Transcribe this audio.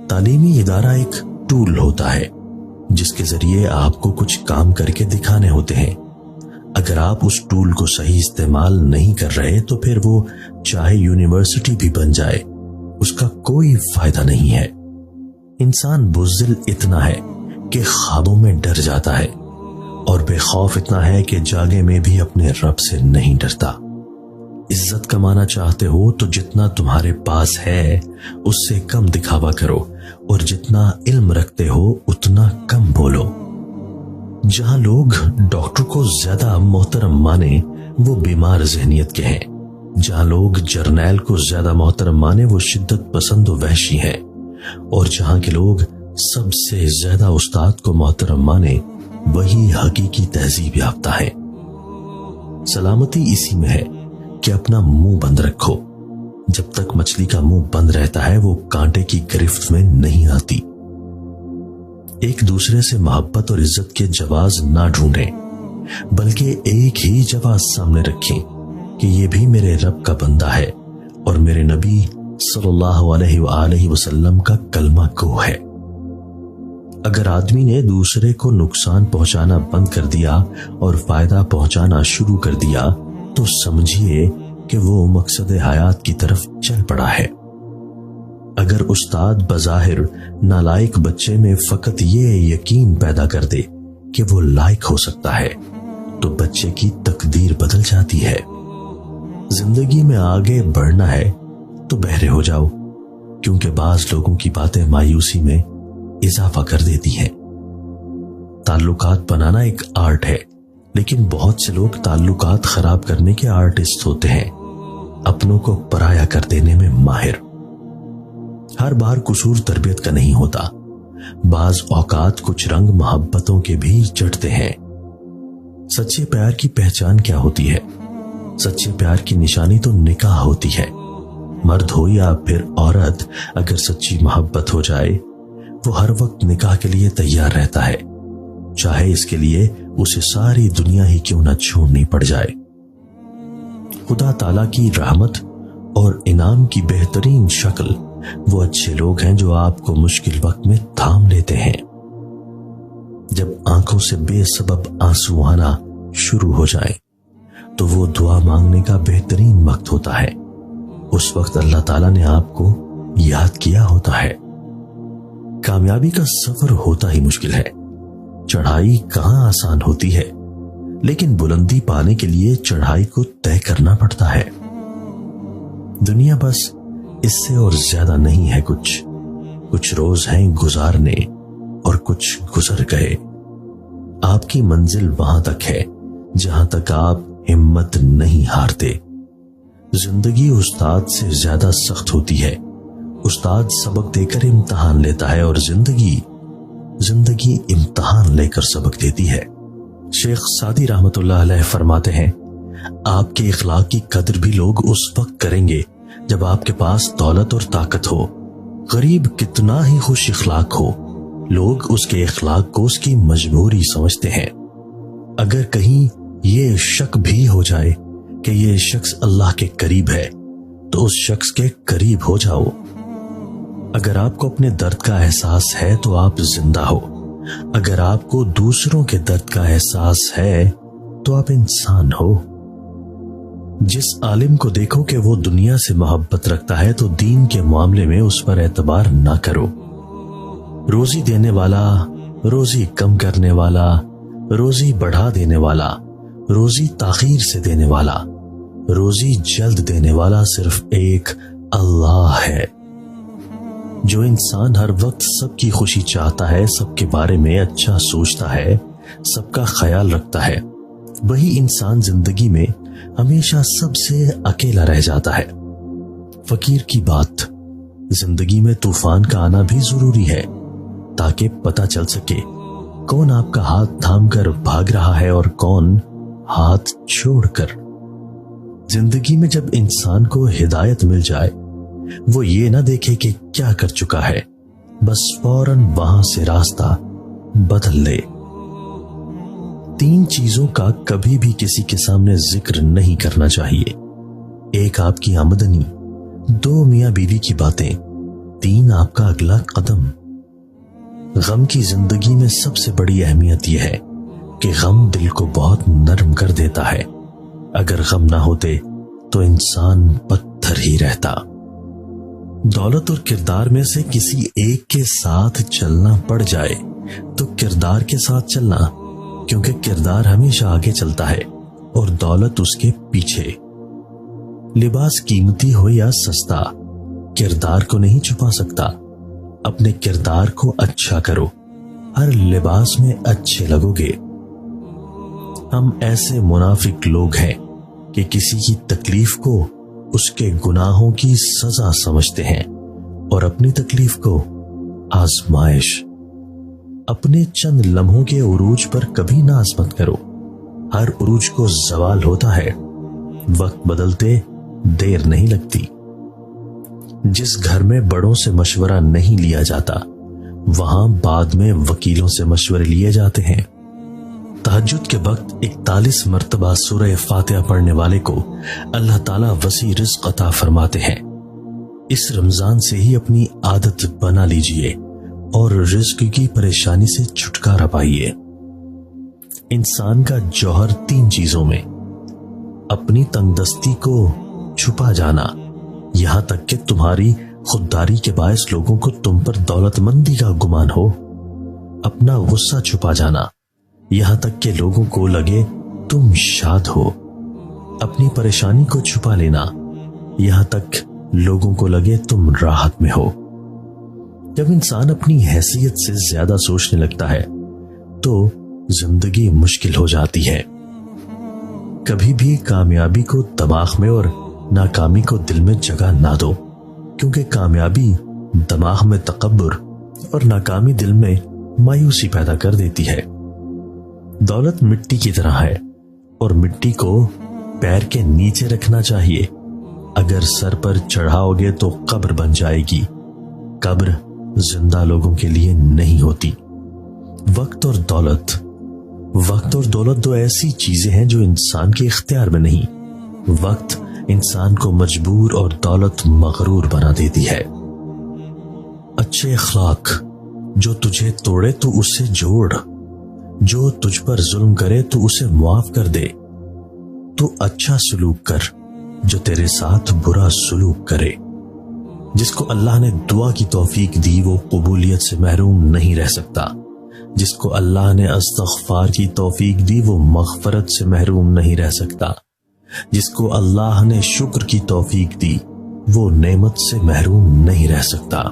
تعلیمی ادارہ ایک ٹول ہوتا ہے جس کے ذریعے آپ کو کچھ کام کر کے دکھانے ہوتے ہیں. اگر آپ اس ٹول کو صحیح استعمال نہیں کر رہے تو پھر وہ چاہے یونیورسٹی بھی بن جائے اس کا کوئی فائدہ نہیں ہے. انسان بزدل اتنا ہے کہ خوابوں میں ڈر جاتا ہے اور بے خوف اتنا ہے کہ جاگے میں بھی اپنے رب سے نہیں ڈرتا. عزت کمانا چاہتے ہو تو جتنا تمہارے پاس ہے اس سے کم دکھاوا کرو اور جتنا علم رکھتے ہو اتنا کم بولو. جہاں لوگ ڈاکٹر کو زیادہ محترم مانے وہ بیمار ذہنیت کے ہیں. جہاں لوگ جرنیل کو زیادہ محترم مانے وہ شدت پسند و وحشی ہیں. اور جہاں کے لوگ سب سے زیادہ استاد کو محترم مانے وہی حقیقی تہذیب یافتہ ہیں. سلامتی اسی میں ہے کہ اپنا منہ بند رکھو. جب تک مچھلی کا منہ بند رہتا ہے وہ کانٹے کی گرفت میں نہیں آتی. ایک دوسرے سے محبت اور عزت کے جواز نہ ڈھونڈیں بلکہ ایک ہی جواز سامنے رکھیں کہ یہ بھی میرے رب کا بندہ ہے اور میرے نبی صلی اللہ علیہ وآلہ وسلم کا کلمہ گو ہے. اگر آدمی نے دوسرے کو نقصان پہنچانا بند کر دیا اور فائدہ پہنچانا شروع کر دیا تو سمجھیے کہ وہ مقصد حیات کی طرف چل پڑا ہے. اگر استاد بظاہر نالائق بچے میں فقط یہ یقین پیدا کر دے کہ وہ لائق ہو سکتا ہے تو بچے کی تقدیر بدل جاتی ہے. زندگی میں آگے بڑھنا ہے تو بہرے ہو جاؤ کیونکہ بعض لوگوں کی باتیں مایوسی میں اضافہ کر دیتی ہیں. تعلقات بنانا ایک آرٹ ہے لیکن بہت سے لوگ تعلقات خراب کرنے کے آرٹسٹ ہوتے ہیں. اپنوں کو پرایا کر دینے میں ماہر. ہر بار قصور تربیت کا نہیں ہوتا. بعض اوقات کچھ رنگ محبتوں کے بھی چڑھتے ہیں. سچے پیار کی پہچان کیا ہوتی ہے؟ سچے پیار کی نشانی تو نکاح ہوتی ہے. مرد ہو یا پھر عورت اگر سچی محبت ہو جائے وہ ہر وقت نکاح کے لیے تیار رہتا ہے چاہے اس کے لیے اسے ساری دنیا ہی کیوں نہ چھوڑنی پڑ جائے. خدا تعالیٰ کی رحمت اور انعام کی بہترین شکل وہ اچھے لوگ ہیں جو آپ کو مشکل وقت میں تھام لیتے ہیں. جب آنکھوں سے بے سبب آنسو آنا شروع ہو جائیں تو وہ دعا مانگنے کا بہترین وقت ہوتا ہے. اس وقت اللہ تعالیٰ نے آپ کو یاد کیا ہوتا ہے. کامیابی کا سفر ہوتا ہی مشکل ہے. چڑھائی کہاں آسان ہوتی ہے لیکن بلندی پانے کے لیے چڑھائی کو طے کرنا پڑتا ہے. دنیا بس اس سے اور زیادہ نہیں ہے. کچھ روز ہیں گزارنے اور کچھ گزر گئے. آپ کی منزل وہاں تک ہے جہاں تک آپ ہمت نہیں ہارتے. زندگی استاد سے زیادہ سخت ہوتی ہے. استاد سبق دے کر امتحان لیتا ہے اور زندگی امتحان لے کر سبق دیتی ہے. شیخ سعدی رحمت اللہ علیہ فرماتے ہیں آپ کے اخلاق کی قدر بھی لوگ اس وقت کریں گے جب آپ کے پاس دولت اور طاقت ہو. غریب کتنا ہی خوش اخلاق ہو لوگ اس کے اخلاق کو اس کی مجبوری سمجھتے ہیں. اگر کہیں یہ شک بھی ہو جائے کہ یہ شخص اللہ کے قریب ہے تو اس شخص کے قریب ہو جاؤ. اگر آپ کو اپنے درد کا احساس ہے تو آپ زندہ ہو. اگر آپ کو دوسروں کے درد کا احساس ہے تو آپ انسان ہو. جس عالم کو دیکھو کہ وہ دنیا سے محبت رکھتا ہے تو دین کے معاملے میں اس پر اعتبار نہ کرو. روزی دینے والا، روزی کم کرنے والا، روزی بڑھا دینے والا، روزی تاخیر سے دینے والا، روزی جلد دینے والا صرف ایک اللہ ہے. جو انسان ہر وقت سب کی خوشی چاہتا ہے، سب کے بارے میں اچھا سوچتا ہے، سب کا خیال رکھتا ہے، وہی انسان زندگی میں ہمیشہ سب سے اکیلا رہ جاتا ہے. فقیر کی بات، زندگی میں طوفان کا آنا بھی ضروری ہے تاکہ پتہ چل سکے کون آپ کا ہاتھ تھام کر بھاگ رہا ہے اور کون ہاتھ چھوڑ کر. زندگی میں جب انسان کو ہدایت مل جائے وہ یہ نہ دیکھے کہ کیا کر چکا ہے، بس فوراً وہاں سے راستہ بدل لے. 3 چیزوں کا کبھی بھی کسی کے سامنے ذکر نہیں کرنا چاہیے. 1 آپ کی آمدنی، 2 میاں بیوی کی باتیں، دین آپ کا اگلا قدم۔ غم کی زندگی میں سب سے بڑی اہمیت یہ ہے کہ غم دل کو بہت نرم کر دیتا ہے۔ اگر غم نہ ہوتے تو انسان پتھر ہی رہتا۔ دولت اور کردار میں سے کسی ایک کے ساتھ چلنا پڑ جائے تو کردار کے ساتھ چلنا، کیونکہ کردار ہمیشہ آگے چلتا ہے اور دولت اس کے پیچھے۔ لباس قیمتی ہو یا سستا، کردار کو نہیں چھپا سکتا۔ اپنے کردار کو اچھا کرو، ہر لباس میں اچھے لگو گے۔ ہم ایسے منافق لوگ ہیں کہ کسی کی تکلیف کو اس کے گناہوں کی سزا سمجھتے ہیں اور اپنی تکلیف کو آزمائش۔ اپنے چند لمحوں کے عروج پر کبھی ناز مت کرو، ہر عروج کو زوال ہوتا ہے۔ وقت بدلتے دیر نہیں لگتی۔ جس گھر میں بڑوں سے مشورہ نہیں لیا جاتا وہاں بعد میں وکیلوں سے مشورے لیے جاتے ہیں۔ تہجد کے وقت 41 مرتبہ سورہ فاتحہ پڑھنے والے کو اللہ تعالیٰ وسیع رزق عطا فرماتے ہیں۔ اس رمضان سے ہی اپنی عادت بنا لیجئے اور رزق کی پریشانی سے چھٹکارا پائیے۔ انسان کا جوہر 3 چیزوں میں: اپنی تنگ دستی کو چھپا جانا، یہاں تک کہ تمہاری خودداری کے باعث لوگوں کو تم پر دولت مندی کا گمان ہو، اپنا غصہ چھپا جانا، یہاں تک کہ لوگوں کو لگے تم شاد ہو، اپنی پریشانی کو چھپا لینا، یہاں تک لوگوں کو لگے تم راحت میں ہو۔ جب انسان اپنی حیثیت سے زیادہ سوچنے لگتا ہے تو زندگی مشکل ہو جاتی ہے۔ کبھی بھی کامیابی کو دماغ میں اور ناکامی کو دل میں جگہ نہ دو، کیونکہ کامیابی دماغ میں تکبر اور ناکامی دل میں مایوسی پیدا کر دیتی ہے۔ دولت مٹی کی طرح ہے اور مٹی کو پیر کے نیچے رکھنا چاہیے۔ اگر سر پر چڑھاؤ گے تو قبر بن جائے گی۔ قبر زندہ لوگوں کے لیے نہیں ہوتی۔ وقت اور دولت دو ایسی چیزیں ہیں جو انسان کے اختیار میں نہیں۔ وقت انسان کو مجبور اور دولت مغرور بنا دیتی ہے۔ اچھے اخلاق: جو تجھے توڑے تو اسے جوڑ، جو تجھ پر ظلم کرے تو اسے معاف کر دے، تو اچھا سلوک کر جو تیرے ساتھ برا سلوک کرے۔ جس کو اللہ نے دعا کی توفیق دی وہ قبولیت سے محروم نہیں رہ سکتا، جس کو اللہ نے استغفار کی توفیق دی وہ مغفرت سے محروم نہیں رہ سکتا، جس کو اللہ نے شکر کی توفیق دی وہ نعمت سے محروم نہیں رہ سکتا۔